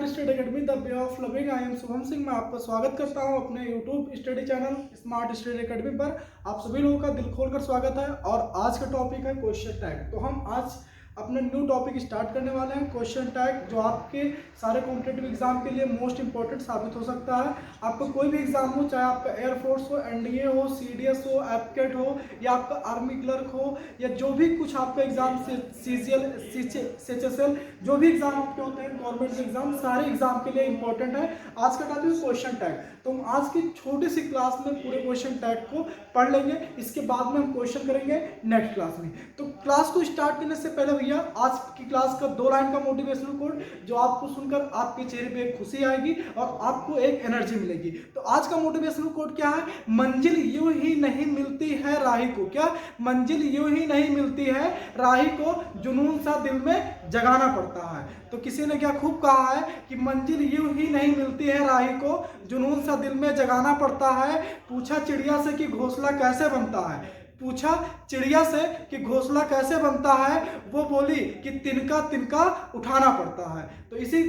Study academy the way of loving. I am Shubham Singh. मैं आपका स्वागत करता हूं अपने YouTube study channel smart study academy पर। आप सभी लोगों का दिल खोलकर स्वागत है। और आज का टॉपिक है क्वेश्चन टैग। तो हम आज अपने न्यू टॉपिक स्टार्ट करने वाले हैं, क्वेश्चन टैग, जो आपके सारे कॉम्पिटिटिव एग्जाम के लिए मोस्ट इंपॉर्टेंट साबित हो सकता है। आपका कोई भी एग्जाम हो, चाहे आपका एयरफोर्स हो, एनडीए हो, सीडीएस हो, एपकेट हो, या आपका आर्मी क्लर्क हो, या जो भी कुछ आपका एग्जाम से सीजीएल, सीएचएसएल, जो भी एग्जाम आपके होते हैं गवर्नमेंट एग्जाम, सारे एग्जाम के लिए इंपॉर्टेंट है। आज का टॉपिक है क्वेश्चन टैग। तो हम आज की छोटी सी क्लास में पूरे क्वेश्चन टैग को पढ़ लेंगे। इसके बाद में हम क्वेश्चन करेंगे नेक्स्ट क्लास में। तो क्लास को स्टार्ट करने से पहले भैया आज की क्लास का 2 लाइन का मोटिवेशनल कोड, जो आपको सुनकर आपके चेहरे पे एक खुशी आएगी और आपको एक एनर्जी मिलेगी। तो आज का मोटिवेशनल कोड क्या है? मंजिल यूं ही नहीं मिलती है राही को। क्या? मंजिल यूं ही नहीं मिलती है राही को, जुनून सा दिल में जगाना पड़ता है। तो किसी ने क्या खूब कहा है कि मंजिल यूं ही नहीं मिलती है राही को, जुनून सा दिल में जगाना पड़ता है। पूछा चिड़िया से कि घोंसला कैसे बनता है, पूछा चिड़िया से कि घोंसला कैसे बनता है, वो बोली कि तिनका तिनका उठाना पड़ता है। तो इसी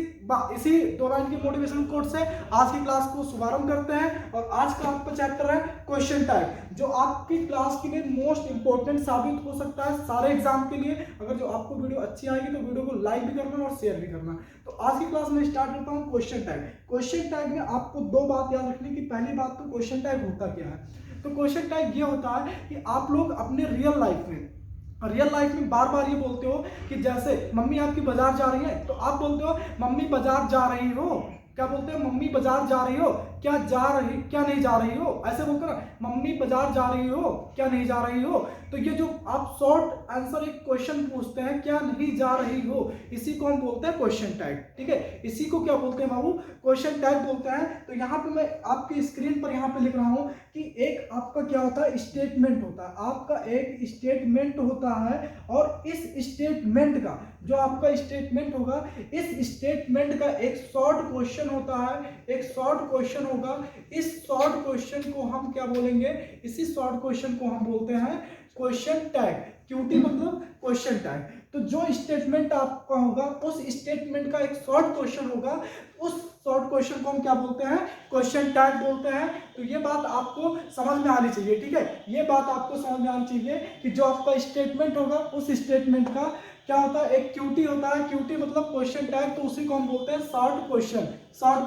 2 लाइन के मोटिवेशन कोट से आज की क्लास को शुभारंभ करते हैं। और आज का आपका चैप्टर है क्वेश्चन टैग, जो आपकी क्लास के लिए मोस्ट इंपॉर्टेंट साबित हो सकता है सारे एग्जाम के लिए। अगर जो आपको वीडियो अच्छी आएगी तो वीडियो को लाइक भी करना और शेयर भी करना। तो आज की क्लास में स्टार्ट करता हूँ क्वेश्चन टैग। क्वेश्चन टैग में आपको 2 बात याद रखने की। पहली बात तो क्वेश्चन टैग होता क्या है? तो क्वेश्चन टैग ये होता है कि आप लोग अपने रियल लाइफ में बार बार ये बोलते हो कि जैसे मम्मी आपकी बाजार जा रही है, तो आप बोलते हो मम्मी बाजार जा रही हो। क्या बोलते हो? मम्मी बाजार जा रही हो। क्या नहीं जा रही हो, ऐसे बोलते ना, मम्मी बाजार जा रही हो, क्या नहीं जा रही हो। तो ये जो आप शॉर्ट आंसर एक क्वेश्चन पूछते हैं, क्या नहीं जा रही हो, इसी को हम बोलते हैं क्वेश्चन टैग। ठीक है, इसी को क्या बोलते हैं बाबू? क्वेश्चन टैग बोलते हैं। तो यहाँ पे मैं आपकी स्क्रीन पर यहाँ पे लिख रहा हूँ कि एक आपका क्या होता है, स्टेटमेंट होता है। आपका एक स्टेटमेंट होता है, और इस स्टेटमेंट का, जो आपका स्टेटमेंट होगा, इस स्टेटमेंट का एक शॉर्ट क्वेश्चन होता है, एक शॉर्ट क्वेश्चन होगा। इस शॉर्ट क्वेश्चन को हम क्या बोलेंगे? इसी शॉर्ट क्वेश्चन को हम बोलते हैं क्वेश्चन टैग। क्यूटी मतलब क्वेश्चन टैग। तो जो स्टेटमेंट आपका होगा, उस स्टेटमेंट का एक शॉर्ट क्वेश्चन होगा, उस शॉर्ट क्वेश्चन को हम क्या बोलते हैं? क्वेश्चन टैग बोलते हैं। तो ये बात आपको समझ में आनी चाहिए। ठीक है, ये बात आपको समझ में आनी चाहिए कि जो आपका स्टेटमेंट होगा, उस स्टेटमेंट का क्या होता है? एक क्यूटी होता है। क्यूटी मतलब क्वेश्चन टैग, तो उसी को हम बोलते हैं शॉर्ट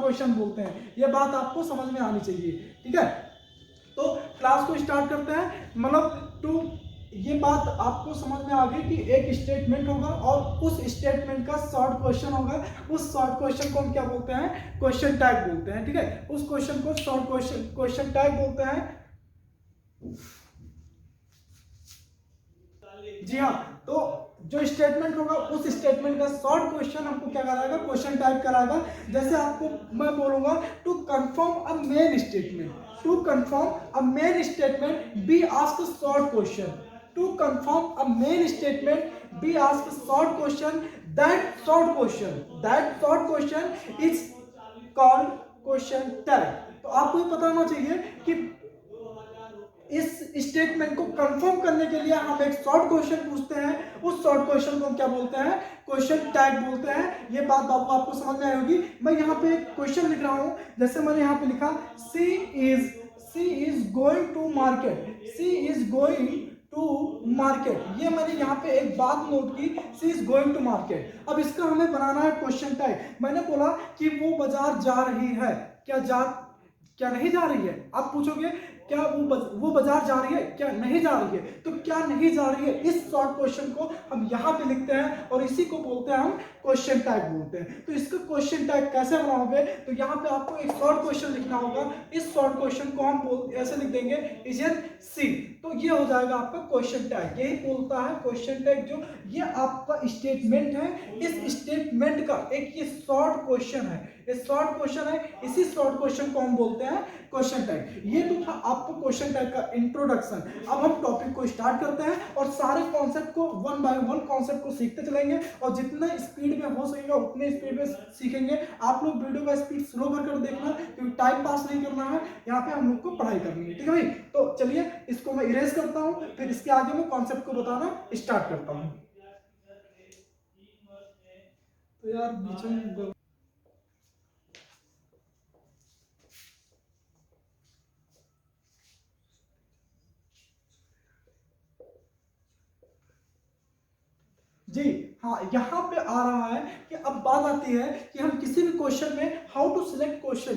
क्वेश्चन बोलते हैं। ये बात आपको समझ में आनी चाहिए। ठीक है, तो क्लास को स्टार्ट करते हैं। मतलब ये बात आपको समझ में आ गई कि एक स्टेटमेंट होगा और उस स्टेटमेंट का शॉर्ट क्वेश्चन होगा। उस शॉर्ट क्वेश्चन को हम क्या बोलते हैं? क्वेश्चन टैग बोलते हैं। ठीक है, उस क्वेश्चन को शॉर्ट क्वेश्चन टैग बोलते हैं। जी हाँ, तो जो स्टेटमेंट होगा, उस स्टेटमेंट का शॉर्ट क्वेश्चन हमको क्या कराएगा? क्वेश्चन टाइप कराएगा। जैसे आपको मैं बोलूंगा to confirm a main statement be ask short question. To confirm a main statement be ask short question. That short question is called question tag. तो आपको ये पता होना चाहिए कि इस स्टेटमेंट को कंफर्म करने के लिए हम एक शॉर्ट क्वेश्चन पूछते हैं। उस शॉर्ट क्वेश्चन को हम क्या बोलते हैं? क्वेश्चन टैग बोलते हैं। ये बात बाबू आपको समझ में आई होगी। मैं यहाँ पे एक क्वेश्चन लिख रहा हूँ। जैसे मैंने यहाँ पे लिखा she is going to market. ये मैंने यहाँ पे एक बात नोट की, सी इज गोइंग टू मार्केट। अब इसका हमें बनाना है क्वेश्चन टैग। मैंने बोला कि वो बाजार जा रही है, क्या नहीं जा रही है। आप पूछोगे क्या वो बाजार जा रही है, क्या नहीं जा रही है। तो क्या नहीं जा रही है, इस शॉर्ट क्वेश्चन को हम यहाँ पे लिखते हैं और इसी को बोलते हैं हम क्वेश्चन टैग बोलते हैं। तो इसका क्वेश्चन टैग कैसे बनाओगे? तो यहाँ पे आपको एक शॉर्ट क्वेश्चन लिखना होगा। इस शॉर्ट क्वेश्चन को हम ऐसे लिख देंगे, इजन सी। तो ये हो जाएगा आपका क्वेश्चन टैग। यही बोलता है क्वेश्चन टैग। जो ये आपका स्टेटमेंट है, इस स्टेटमेंट का एक ये शॉर्ट क्वेश्चन है, ये शॉर्ट क्वेश्चन है। इसी शॉर्ट क्वेश्चन को हम बोलते हैं क्वेश्चन टैग। ये तो था आपको क्वेश्चन टैग का इंट्रोडक्शन। अब हम टॉपिक को स्टार्ट करते हैं और सारे कॉन्सेप्ट को वन बाय वन कॉन्सेप्ट को सीखते चलेंगे। और जितना स्पीड में हो सकेगा उतने स्पीड में सीखेंगे। आप लोग वीडियो का स्पीड स्लो कर देखना, क्योंकि टाइम पास नहीं करना है, यहाँ पे हम लोग को पढ़ाई करनी है। ठीक है भाई, तो चलिए इसको मैं इरेज करता हूँ, फिर इसके आगे मैं कॉन्सेप्ट को बताना स्टार्ट करता हूँ। तो यार बीच में जी हाँ, यहाँ पे आ रहा है कि अब बात आती है कि हम किसी भी क्वेश्चन में how to select question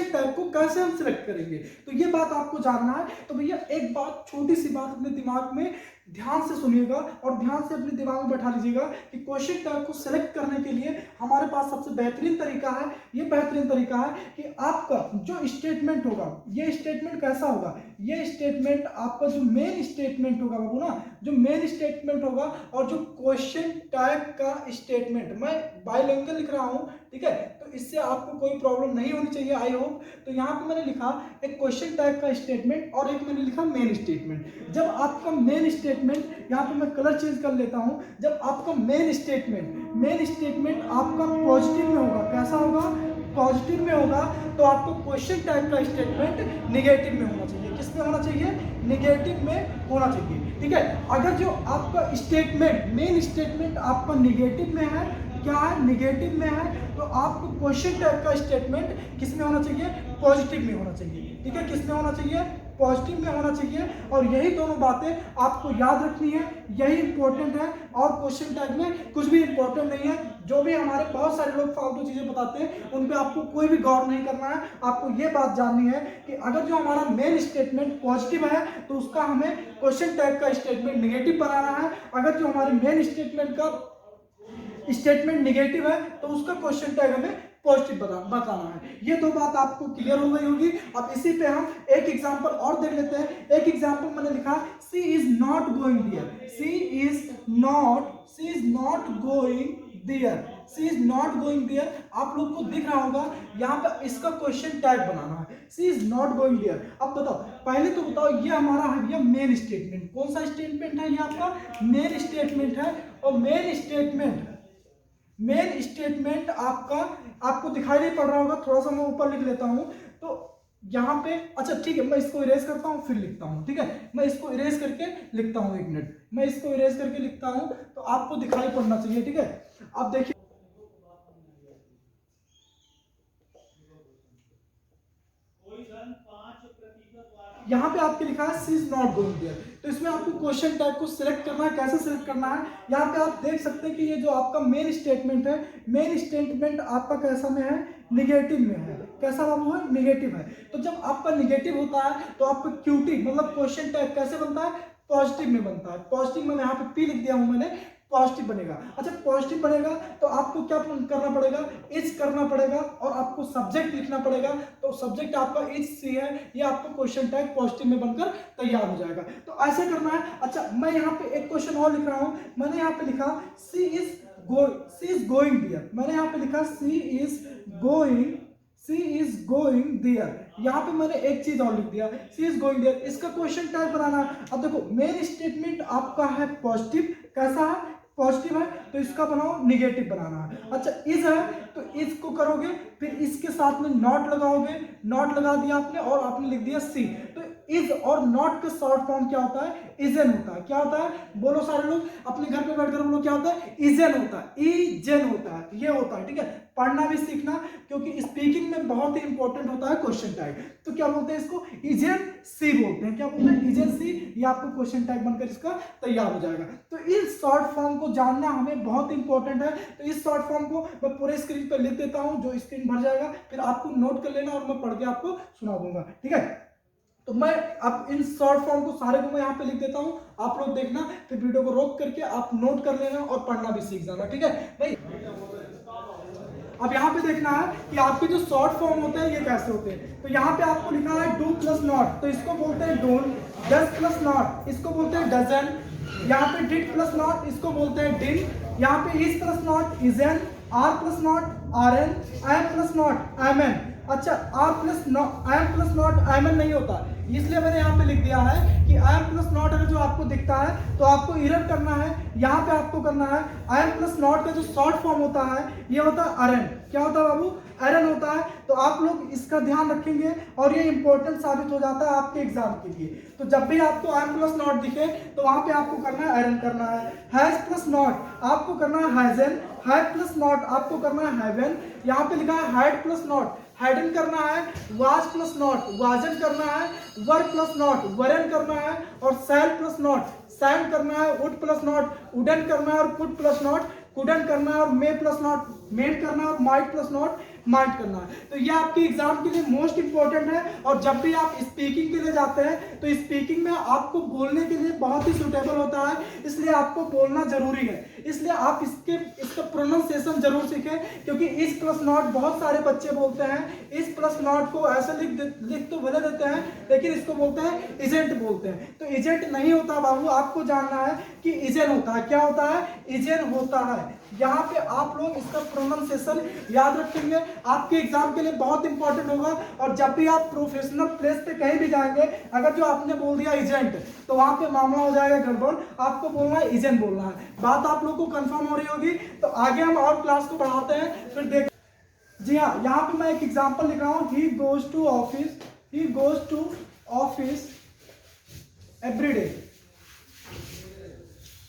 tag को कैसे हम सिलेक्ट करेंगे, तो ये बात आपको जानना है। तो भैया एक बात, छोटी सी बात अपने दिमाग में ध्यान से सुनिएगा और ध्यान से अपने दिमाग में बैठा लीजिएगा कि क्वेश्चन टैग को सिलेक्ट करने के लिए हमारे पास सबसे बेहतरीन तरीका है। ये बेहतरीन तरीका है कि आपका जो स्टेटमेंट होगा, ये स्टेटमेंट कैसा होगा, ये स्टेटमेंट आपका जो मेन स्टेटमेंट होगा बाबू ना, जो मेन स्टेटमेंट होगा और जो क्वेश्चन टैग का स्टेटमेंट, मैं बाइलिंगुअल लिख रहा हूं, ठीक है, तो इससे आपको कोई प्रॉब्लम नहीं होनी चाहिए, आई होप। तो यहाँ पे मैंने लिखा एक क्वेश्चन टैग का स्टेटमेंट और एक मैंने लिखा मेन स्टेटमेंट। जब आपका मेन स्टेटमेंट, यहाँ पे मैं कलर चेंज कर लेता हूं, जब आपका मेन स्टेटमेंट आपका पॉजिटिव में होगा, कैसा होगा, पॉजिटिव में होगा, तो आपको क्वेश्चन टैग का स्टेटमेंट निगेटिव में होना चाहिए। किस में होना चाहिए, निगेटिव में होना चाहिए, ठीक है। अगर जो आपका स्टेटमेंट, मेन स्टेटमेंट आपका निगेटिव में है, क्या है, निगेटिव में है, तो आपको क्वेश्चन टैग का स्टेटमेंट किस में होना चाहिए, पॉजिटिव में होना चाहिए, ठीक है। किस में होना चाहिए, पॉजिटिव में होना चाहिए। और यही दोनों बातें आपको याद रखनी है, यही इंपॉर्टेंट है। और क्वेश्चन टैग में कुछ भी इंपॉर्टेंट नहीं है, जो भी हमारे बहुत सारे लोग फालतू चीजें बताते हैं उन पे आपको कोई भी गौर नहीं करना है। आपको ये बात जाननी है कि अगर जो हमारा मेन स्टेटमेंट पॉजिटिव है तो उसका हमें क्वेश्चन टैग का स्टेटमेंट निगेटिव बनाना है। अगर जो हमारे मेन स्टेटमेंट का स्टेटमेंट निगेटिव है तो उसका क्वेश्चन टैग हमें पॉजिटिव बताना है। ये दो बात आपको क्लियर हो गई होगी। अब इसी पे हम एक एग्जांपल और देख लेते हैं। एक एग्जांपल मैंने लिखा, she is not going there, she is not going there. आप लोग को दिख रहा होगा यहाँ पे इसका क्वेश्चन टैग बनाना है, सी इज नॉट गोइंग देयर। अब बताओ, पहले तो बताओ, ये हमारा है भैया मेन स्टेटमेंट। कौन सा स्टेटमेंट है, ये आपका मेन स्टेटमेंट है। और मेन स्टेटमेंट आपको दिखाई नहीं पड़ रहा होगा, थोड़ा सा मैं ऊपर लिख लेता हूं। तो यहाँ पे, अच्छा ठीक है, मैं इसको इरेज करता हूँ फिर लिखता हूँ, ठीक है। मैं इसको इरेज करके लिखता हूँ, एक मिनट, मैं इसको इरेज करके लिखता हूँ तो आपको दिखाई पड़ना चाहिए, ठीक है। अब देखिए, यहाँ पे आपके लिखा है सी इज नॉट गोइंग देयर। तो इसमें आपको क्वेश्चन टैग को सिलेक्ट करना है। कैसे सिलेक्ट करना है, यहाँ पे आप देख सकते हैं कि ये जो आपका मेन स्टेटमेंट है, मेन स्टेटमेंट आपका कैसा में है, निगेटिव में है। कैसा बाबू है, निगेटिव है। तो जब आपका निगेटिव होता है तो आपका क्यूटी मतलब क्वेश्चन टैग कैसे बनता है, पॉजिटिव में बनता है। पॉजिटिव में यहाँ पे पी लिख दिया हूं मैंने, पॉजिटिव बनेगा। अच्छा, पॉजिटिव बनेगा तो आपको क्या करना पड़ेगा, इज करना पड़ेगा और आपको सब्जेक्ट लिखना पड़ेगा। तो सब्जेक्ट आपका इज सी है, ये आपको क्वेश्चन टैग पॉजिटिव में बनकर तैयार हो जाएगा। तो ऐसे करना है। अच्छा, मैं यहाँ पे एक क्वेश्चन और लिख रहा हूँ। मैंने यहाँ पे लिखा सी इज गोइंग देयर। मैंने यहाँ पे लिखा सी इज गोइंग देयर। यहाँ पे मैंने एक चीज और लिख दिया, सी इज गोइंग देयर। इसका क्वेश्चन टैग बनाना। अब देखो, मेन स्टेटमेंट आपका है पॉजिटिव, कैसा है, पॉजिटिव है, तो इसका बनाओ निगेटिव बनाना है। अच्छा, इज है तो इज को करोगे, फिर इसके साथ में नॉट लगाओगे, नॉट लगा दिया आपने और आपने लिख दिया सी। तो इज और नॉट का शॉर्ट फॉर्म क्या होता है, इजन होता है। क्या होता है, बोलो सारे लोग अपने घर पे बैठकर बोलो, क्या होता है, इजन होता है, इजन होता है, ये होता है, ठीक है। पढ़ना भी सीखना, क्योंकि स्पीकिंग में बहुत ही इंपॉर्टेंट होता है क्वेश्चन टैग। तो क्या बोलते हैं इसको, इजन सी बोलते हैं। क्या बोलते हैं, इजन सी। ये आपको क्वेश्चन टैग बनकर इसका तैयार हो जाएगा। तो इस शॉर्ट फॉर्म को जानना हमें बहुत इंपॉर्टेंट है। तो इस शॉर्ट फॉर्म को मैं पूरे स्क्रीन पर लिख देता हूं, जो स्क्रीन भर जाएगा, फिर आपको नोट कर लेना और मैं पढ़ के आपको सुना दूंगा, ठीक है। तो मैं अब इन शॉर्ट फॉर्म को सारे को मैं यहाँ पे लिख देता हूँ, आप लोग देखना, फिर वीडियो को रोक करके आप नोट कर लेना और पढ़ना भी सीख जाना, ठीक है भाई। अब यहाँ पे देखना है कि आपके जो शॉर्ट फॉर्म होते हैं ये कैसे होते हैं। तो यहाँ पे आपको लिखा है डू प्लस नॉट, तो इसको बोलते हैं डोंट। डज प्लस नॉट, इसको बोलते हैं डजन। यहाँ पे डिड प्लस नॉट, इसको बोलते हैं डिड। यहाँ पे is plus not, isn't. Are plus not, aren't. Am plus not, amn't. अच्छा, are plus not, am plus not amn't नहीं होता, इसलिए मैंने यहाँ पे लिख दिया है कि एम प्लस नॉट अगर जो आपको दिखता है तो आपको इरर करना है। यहाँ पे आपको करना है एम प्लस नॉट का जो शॉर्ट फॉर्म होता है ये होता है अरन। क्या होता है बाबू, अरन होता है। तो आप लोग इसका ध्यान रखेंगे और ये इंपॉर्टेंट साबित हो जाता है आपके एग्जाम के लिए। तो जब भी आपको एम प्लस नॉट दिखे तो वहां पे आपको करना है अरन करना है। हैज प्लस नॉट आपको करना है हैजन। हैड प्लस नॉट आपको करना है हैवन। यहाँ पे लिखा है हैड प्लस नॉट, हैडन करना है। वाज प्लस नॉट, वाजन करना है। वर प्लस नॉट, वरन करना है। और सेल प्लस नॉट, सैंड करना है, वुड प्लस नॉट वुडन करना है, और कुड प्लस नॉट कुडन करना है, और मे प्लस नॉट मेड करना है, और माइट प्लस नॉट माइट करना है। तो ये आपके एग्जाम के लिए मोस्ट इंपॉर्टेंट है। और जब भी आप स्पीकिंग के लिए जाते हैं तो स्पीकिंग में आपको बोलने के लिए बहुत ही सुटेबल होता है, इसलिए आपको बोलना जरूरी है। इसलिए आप इसका प्रोनाउंसिएशन जरूर सीखें, क्योंकि इस प्लस नॉट बहुत सारे बच्चे बोलते हैं। इस प्लस नॉट को ऐसे लिख तो भले देते हैं, लेकिन इसको बोलते हैं इजेंट बोलते हैं। तो इजेंट नहीं होता बाबू, आपको जानना है कि इजेन होता है। क्या होता है? इजेन होता है। यहाँ पे आप लोग इसका प्रोनाउंसिएशन याद रखेंगे, आपके एग्जाम के लिए बहुत इंपॉर्टेंट होगा। और जब भी आप प्रोफेशनल प्लेस पे कहीं भी जाएंगे, अगर जो आपने बोल दिया एजेंट, तो वहां पे मामला हो जाएगा गड़बड़। आपको बोलना है एजेंट बोलना है। बात आप लोग को कंफर्म हो रही होगी। तो आगे हम और क्लास को बढ़ाते हैं, फिर देख। जी हाँ, यहाँ पे मैं एक एग्जाम्पल लिख रहा हूँ। He goes to office every day.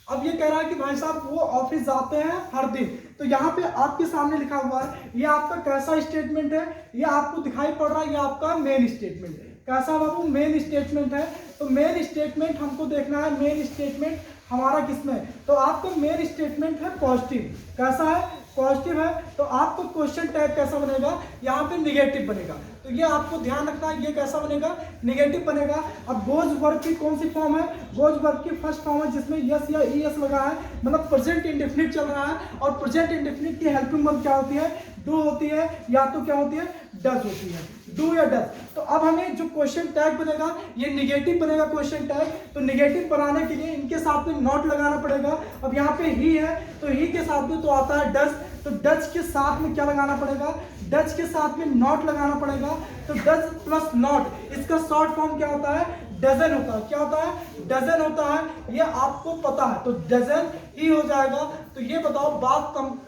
अब ये कह रहा है कि भाई साहब वो ऑफिस जाते हैं हर दिन। तो यहाँ पे आपके सामने लिखा हुआ है, ये आपका कैसा स्टेटमेंट है? ये आपको दिखाई पड़ रहा है, ये आपका मेन स्टेटमेंट है। कैसा बाबू? मेन स्टेटमेंट है। तो मेन स्टेटमेंट हमको देखना है, मेन स्टेटमेंट हमारा किसमें? तो आपका मेन स्टेटमेंट है पॉजिटिव। कैसा है? पॉजिटिव है। तो आपको क्वेश्चन टैग कैसा बनेगा? यहाँ पे निगेटिव बनेगा। तो ये आपको ध्यान रखना है, ये कैसा बनेगा? निगेटिव बनेगा। अब गोज वर्ब की कौन सी फॉर्म है? गोज वर्ब की फर्स्ट फॉर्म है जिसमें यस या ईएस लगा है, मतलब प्रेजेंट इंडेफिनिट चल रहा है। और प्रेजेंट इंडेफिनिट की हेल्पिंग वर्ब क्या होती है? डू होती है, या तो क्या होती है? डज होती है। डू या डज। तो अब हमें जो क्वेश्चन टैग बनेगा ये निगेटिव बनेगा क्वेश्चन टैग। तो निगेटिव बनाने के लिए इनके साथ में नॉट लगाना पड़ेगा। अब यहाँ पे ही है, तो ही के साथ में तो आता है डज। तो डज के साथ में क्या लगाना पड़ेगा? डज के साथ में नॉट लगाना पड़ेगा। तो डज प्लस नॉट, इसका शॉर्ट फॉर्म क्या होता है? डजन होता है। क्या होता है? डजन होता है। ये आपको पता है, तो डजन ही हो जाएगा। तो ये बताओ बात कम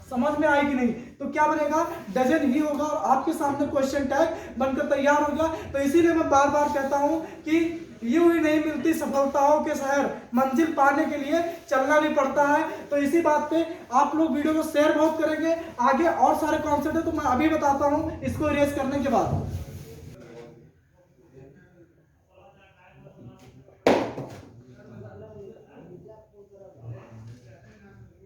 समझ में आएगी नहीं? तो क्या बनेगा? डजन ही होगा। और आपके सामने क्वेश्चन टैग बनकर तैयार होगा। तो इसीलिए मैं बार बार कहता हूं कि यूं ही नहीं मिलती सफलताओं के शहर, मंजिल पाने के लिए चलना भी पड़ता है। तो इसी बात पे आप लोग वीडियो को शेयर बहुत करेंगे। आगे और सारे कॉन्सेप्ट है, तो मैं अभी बताता हूँ इसको इरेज करने के बाद।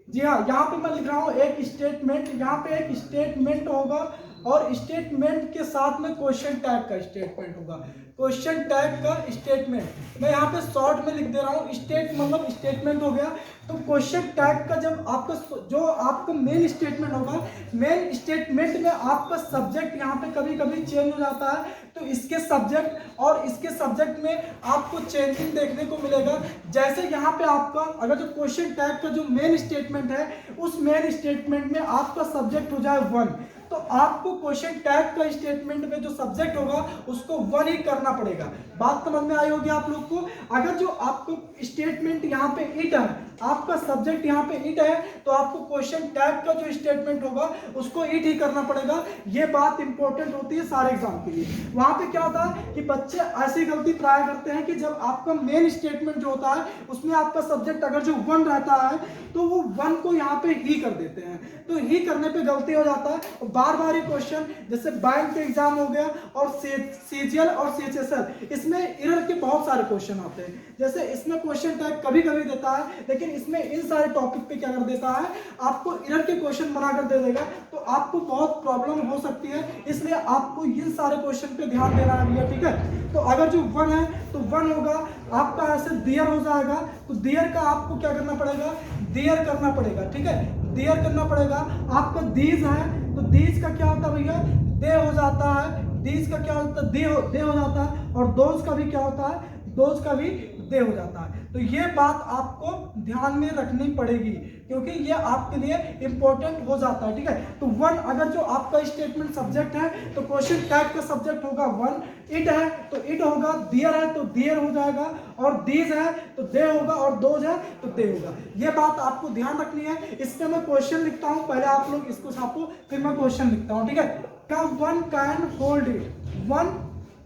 जी हाँ, यहाँ पे मैं लिख रहा हूँ एक स्टेटमेंट। यहाँ पे एक स्टेटमेंट होगा, और स्टेटमेंट के साथ में क्वेश्चन टैग का स्टेटमेंट होगा। क्वेश्चन टैग का स्टेटमेंट मैं यहाँ पे शॉर्ट में लिख दे रहा हूँ। स्टेट मतलब स्टेटमेंट हो गया। तो क्वेश्चन टैग का जब आपका जो आपका मेन स्टेटमेंट होगा, मेन स्टेटमेंट में आपका सब्जेक्ट यहाँ पे कभी कभी चेंज हो जाता है। तो इसके सब्जेक्ट और इसके सब्जेक्ट में आपको चेंजिंग देखने को मिलेगा। जैसे यहाँ पे आपका अगर जो क्वेश्चन टैग का जो मेन स्टेटमेंट है, उस मेन स्टेटमेंट में आपका सब्जेक्ट हो जाए वन, तो आपको क्वेश्चन टैग का स्टेटमेंट में जो सब्जेक्ट होगा उसको वन ही करना पड़ेगा। बात समझ में आई होगी आप लोग को? अगर जो आपको स्टेटमेंट यहाँ पे इट है, आपका सब्जेक्ट यहाँ पे इट है, तो आपको क्वेश्चन टैग का जो स्टेटमेंट होगा उसको इट ही करना पड़ेगा। ये बात इंपॉर्टेंट होती है सारे एग्जाम के लिए। वहां पे क्या होता है कि बच्चे ऐसी गलती प्राय करते हैं कि जब आपका मेन स्टेटमेंट जो होता है उसमें आपका सब्जेक्ट अगर जो वन रहता है, तो वो वन को यहाँ पे ही कर देते हैं। तो ही करने पे गलती हो जाता है। बार बार ये क्वेश्चन, जैसे बैंक के एग्जाम हो गया और सीजीएल और सीएचएसएल, इसमें एरर के बहुत सारे क्वेश्चन आते हैं। जैसे इसमें क्वेश्चन टैग कभी कभी देता है, लेकिन इसमें इन सारे टॉपिक पे क्या कर देता है, आपको एरर के क्वेश्चन बना कर दे देगा। तो आपको बहुत प्रॉब्लम हो सकती है, इसलिए आपको इन सारे क्वेश्चन पे ध्यान देना है भैया, ठीक है। तो अगर जो वन है तो वन होगा, आपका ऐसे दियर हो जाएगा। तो दियर का आपको क्या करना पड़ेगा? दियर करना पड़ेगा, ठीक है, दियर करना पड़ेगा। आपका दीज है, तो दीज का क्या होता है भैया? दे हो जाता है। दीज का क्या होता है? दे हो जाता है। और दोज का भी क्या होता है? दोज का भी दे हो जाता है। तो ये बात आपको ध्यान में रखनी पड़ेगी, क्योंकि ये आपके लिए इंपॉर्टेंट हो जाता है, ठीक है। तो वन, अगर जो आपका स्टेटमेंट सब्जेक्ट है तो क्वेश्चन टैग का सब्जेक्ट होगा वन। इट है तो इट होगा, दियर है तो दियर हो जाएगा, और दीज है तो दे होगा, और दोज है तो दे होगा। ये बात आपको ध्यान रखनी है। इसमें मैं क्वेश्चन लिखता हूँ, पहले आप लोग इसको छापो, फिर मैं क्वेश्चन लिखता हूँ, ठीक है। का one can hold it, one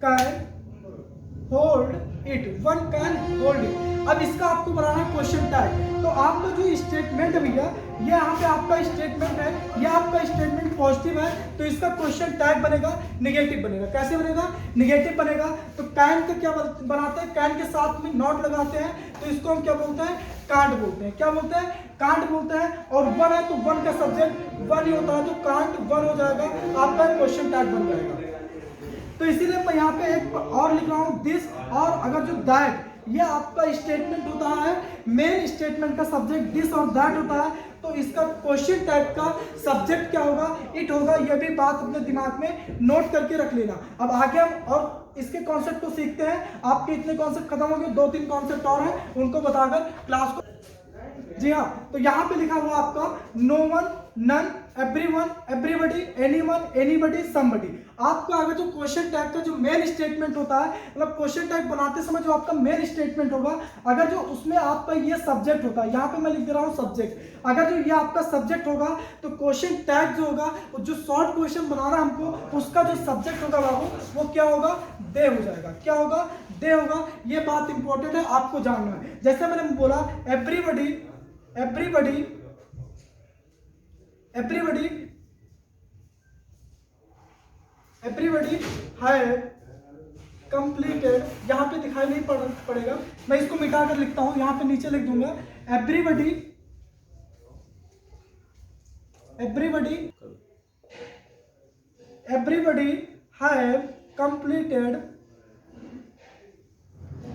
can hold it, one can hold it. अब इसका आपको बनाना है क्वेश्चन टैग। तो आपका जो स्टेटमेंट है भैया, ये यहाँ पे आपका स्टेटमेंट है, ये आपका स्टेटमेंट पॉजिटिव है, तो इसका क्वेश्चन टैग बनेगा नेगेटिव बनेगा। कैसे बनेगा? नेगेटिव बनेगा। तो कैन का क्या बनाते हैं? कैन के साथ में नॉट लगाते हैं, तो इसको हम क्या बोलते हैं? कांट बोलते हैं। क्या बोलते हैं? कांट बोलते हैं। और वन है तो वन का सब्जेक्ट वन ही होता है, तो कांट वन हो जाएगा, आपका क्वेश्चन टैग बन जाएगा। तो इसीलिए मैं यहाँ पे एक और लिख रहा हूँ दिस, और अगर जो दैट, ये आपका स्टेटमेंट होता है, मेन स्टेटमेंट का सब्जेक्ट दिस और दैट होता है, तो इसका क्वेश्चन टैग का सब्जेक्ट क्या होगा? इट होगा। ये भी बात अपने दिमाग में नोट करके रख लेना। अब आगे हम और इसके कॉन्सेप्ट को सीखते हैं। आपके इतने कॉन्सेप्ट खत्म हो गए, 2-3 कॉन्सेप्ट और हैं, उनको बताकर क्लास को। जी हाँ, तो यहाँ पे लिखा हुआ आपका no one, none, everyone, everybody, anyone, anybody, somebody. आपका अगर जो क्वेश्चन टैग का जो मेन स्टेटमेंट होता है, मतलब क्वेश्चन टैग बनाते समय जो आपका मेन स्टेटमेंट होगा, अगर जो उसमें आपका ये सब्जेक्ट होता है, यहाँ पे मैं लिख दे रहा हूँ सब्जेक्ट, अगर जो ये आपका सब्जेक्ट होगा, तो क्वेश्चन टैग जो होगा, जो शॉर्ट क्वेश्चन बनाना हमको, उसका जो सब्जेक्ट होगा बाबू, वो क्या होगा? दे हो जाएगा। क्या होगा? दे होगा। ये बात इंपॉर्टेंट है, आपको जानना है। जैसे मैंने बोला everybody, everybody, everybody, everybody have completed, यहाँ पे दिखाई नहीं पड़ेगा, मैं इसको मिटा कर लिखता हूं, यहाँ पे नीचे लिख दूंगा everybody, everybody, everybody have completed,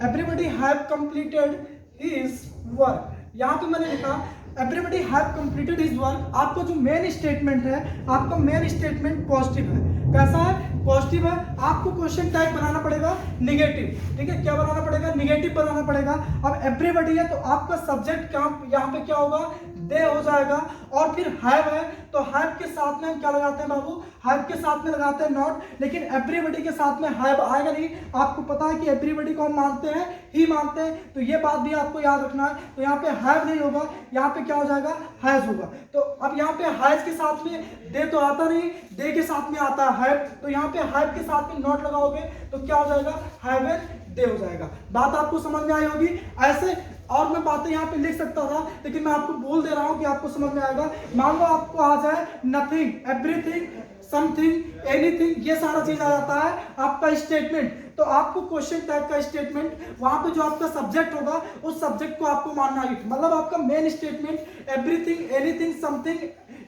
everybody have completed his work. यहाँ पे मैंने लिखा everybody have completed his work. आपका जो मेन स्टेटमेंट है, आपका मेन स्टेटमेंट पॉजिटिव है। कैसा है? पॉजिटिव है। आपको क्वेश्चन टैग बनाना पड़ेगा नेगेटिव। ठीक है, क्या बनाना पड़ेगा? नेगेटिव बनाना पड़ेगा। अब एवरीबॉडी है, तो आपका सब्जेक्ट क्या यहाँ पे क्या होगा? दे हो जाएगा। और फिर हैव है, तो हैव के साथ में हम क्या लगाते हैं बाबू? हैव के साथ में लगाते हैं नॉट। लेकिन एवरीबॉडी के साथ में हैव आएगा नहीं। आपको पता है कि एवरीबॉडी को हम मानते हैं, ही मानते हैं, तो ये बात भी आपको याद रखना है। तो यहाँ पे हैव नहीं होगा, यहाँ पे क्या हो जाएगा? हैज होगा। तो अब यहाँ पे हैज के साथ में दे तो आता नहीं, दे के साथ में आता है हैव, तो यहाँ पे हैव के साथ में नॉट लगाओगे तो क्या हो जाएगा? हैव एंड दे हो जाएगा। बात आपको समझ में आई होगी। ऐसे और मैं बातें यहाँ पे लिख सकता था, लेकिन मैं आपको बोल दे रहा हूँ कि आपको समझ में आएगा। मान लो आपको आ जाए नथिंग, एवरीथिंग, समथिंग, एनीथिंग, ये सारा चीज आ जाता है आपका स्टेटमेंट, तो आपको क्वेश्चन टैग का स्टेटमेंट, वहां पे जो आपका सब्जेक्ट होगा, उस सब्जेक्ट को आपको मानना है। मतलब आपका main statement everything, anything, something,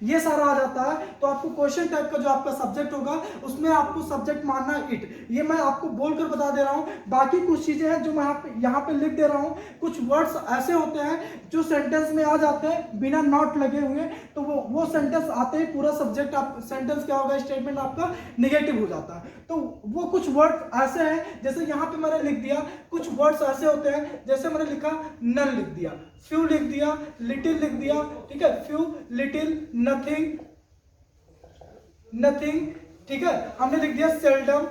ये सारा आ जाता है, तो आपको क्वेश्चन टैग का जो आपका सब्जेक्ट होगा, उसमें आपको सब्जेक्ट मानना है इट। ये मैं आपको बोलकर बता दे रहा हूँ। बाकी कुछ चीजें हैं जो मैं यहाँ पे लिख दे रहा हूँ। कुछ वर्ड्स ऐसे होते हैं जो सेंटेंस में आ जाते हैं बिना नॉट लगे हुए, तो वो सेंटेंस आते ही पूरा सब्जेक्ट आप सेंटेंस क्या होगा? स्टेटमेंट आपका नेगेटिव हो जाता है। तो वो कुछ वर्ड ऐसे हैं, जैसे यहाँ पे मैंने लिख दिया। कुछ वर्ड्स ऐसे होते हैं, जैसे मैंने लिखा नन लिख दिया, फ्यू लिख दिया, लिटिल लिख दिया। ठीक है, फ्यू, लिटिल, नथिंग, नथिंग। ठीक है, हमने लिख दिया सेल्डम,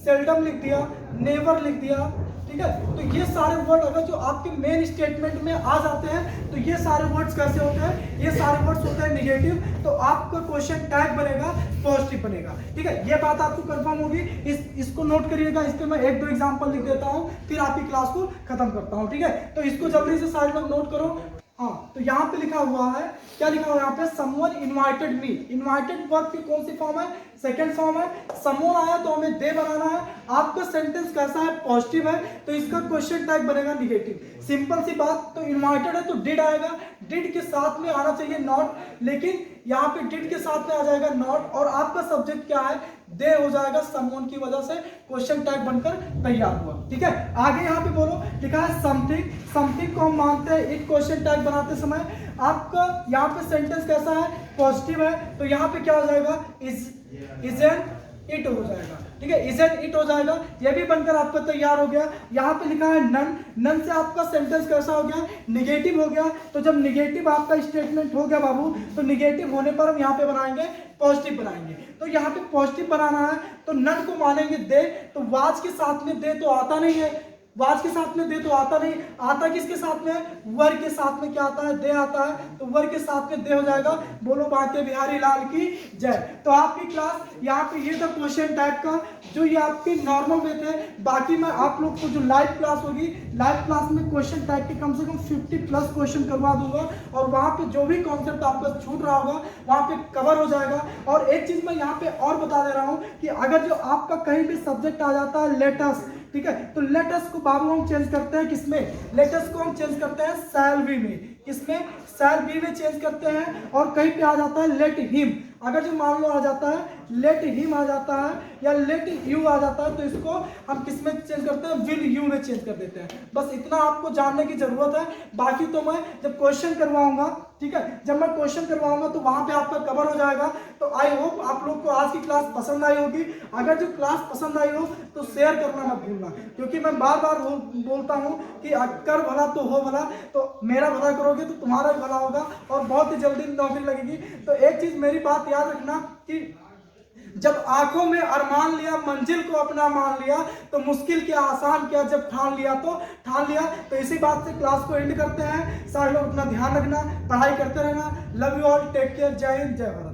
सेल्डम लिख दिया, नेवर लिख दिया। ठीक है, तो ये सारे वर्ड अगर जो आपके मेन स्टेटमेंट में आ जाते हैं, तो ये सारे वर्ड्स कैसे होते हैं? ये सारे वर्ड्स होते हैं नेगेटिव, तो आपका क्वेश्चन टैग बनेगा पॉजिटिव बनेगा। ठीक है, ये बात आपको कंफर्म होगी। इसको नोट करिएगा। इस पे मैं 1-2 एग्जांपल लिख देता हूँ, फिर आपकी क्लास को खत्म करता हूँ। ठीक है, तो इसको जल्दी से सारे लोग नोट करो। हाँ, तो यहाँ पे लिखा हुआ है, क्या लिखा हुआ है यहाँ पे? Someone invited me. Invited verb की कौन सी फॉर्म है? सेकंड फॉर्म है। समवन आया तो हमें दे बनाना है। आपका सेंटेंस कैसा है? पॉजिटिव है, तो इसका क्वेश्चन टैग बनेगा नेगेटिव। सिंपल सी बात। तो इनवाइटेड है तो डिड आएगा, डिड के साथ में आना चाहिए नॉट, लेकिन यहाँ पे डिड के साथ में आ जाएगा नॉट, और आपका सब्जेक्ट क्या है? दे हो जाएगा। समवन की वजह से क्वेश्चन टैग बनकर तैयार हुआ। ठीक है, आगे यहाँ पे बोलो, लिखा है समथिंग। समथिंग को हम मानते हैं इट क्वेश्चन टैग बनाते समय। आपका यहाँ पे सेंटेंस कैसा है? पॉजिटिव है, तो यहाँ पे क्या हो जाएगा? इज एन इट हो जाएगा। ठीक है, इज एन इट हो जाएगा। ये भी बनकर आपका तैयार हो गया। यहाँ पे लिखा है नन। नन से आपका सेंटेंस कैसा हो गया? नेगेटिव हो गया। तो जब नेगेटिव आपका स्टेटमेंट हो गया बाबू, तो नेगेटिव होने पर हम यहाँ पे बनाएंगे पॉजिटिव बनाएंगे। तो यहाँ पे पॉजिटिव बनाना है, तो नन को मानेंगे दे, तो वाज के साथ में दे तो आता नहीं है, वाज के साथ में दे तो आता नहीं, आता किसके साथ में, वर के साथ में क्या आता है, दे आता है, तो वर के साथ में दे हो जाएगा। बोलो बांके बिहारी लाल की जय। तो आपकी क्लास यहाँ पे ये था क्वेश्चन टाइप का, जो ये आपके नॉर्मल वे थे। बाकी मैं आप लोग को जो लाइव क्लास होगी, लाइव क्लास में क्वेश्चन टाइप के कम से कम 50 प्लस क्वेश्चन करवा दूंगा, और वहाँ पे जो भी कॉन्सेप्ट आपका छूट रहा होगा वहाँ पे कवर हो जाएगा। और एक चीज मैं यहाँ पे और बता दे रहा हूँ कि अगर जो आपका कहीं भी सब्जेक्ट आ जाता है लेटेस्ट, ठीक है, तो लेटेस्ट को बाबू हम चेंज करते हैं किसमें, लेटेस्ट को हम चेंज करते हैं शैल बी में, किसमें, शैल बी में चेंज करते हैं। और कहीं पे आ जाता है लेट हिम, अगर जो मान लो आ जाता है लेट हिम आ जाता है या लेट यू आ जाता है, तो इसको हम किस में चेंज करते हैं, विल यू में चेंज कर देते हैं। बस इतना आपको जानने की जरूरत है। बाकी तो मैं जब क्वेश्चन करवाऊंगा, ठीक है, जब मैं क्वेश्चन करवाऊंगा तो वहां पे आपका कवर हो जाएगा। तो आई होप आप लोग को आज की क्लास पसंद आई होगी। अगर जो क्लास पसंद आई हो तो शेयर करना मत भूलना, क्योंकि मैं बार बार बोलता हूँ कि कर भला तो हो भला, तो मेरा भला करोगे तो तुम्हारा भी भला होगा और बहुत ही जल्दी नौकरी लगेगी। तो एक चीज मेरी बात याद रखना कि जब आंखों में अरमान लिया, मंजिल को अपना मान लिया, तो मुश्किल क्या आसान क्या, जब ठान लिया तो ठान लिया। तो इसी बात से क्लास को एंड करते हैं। सारे लोग अपना ध्यान रखना, पढ़ाई करते रहना। Love you all, take care, जय हिंद, जय भारत।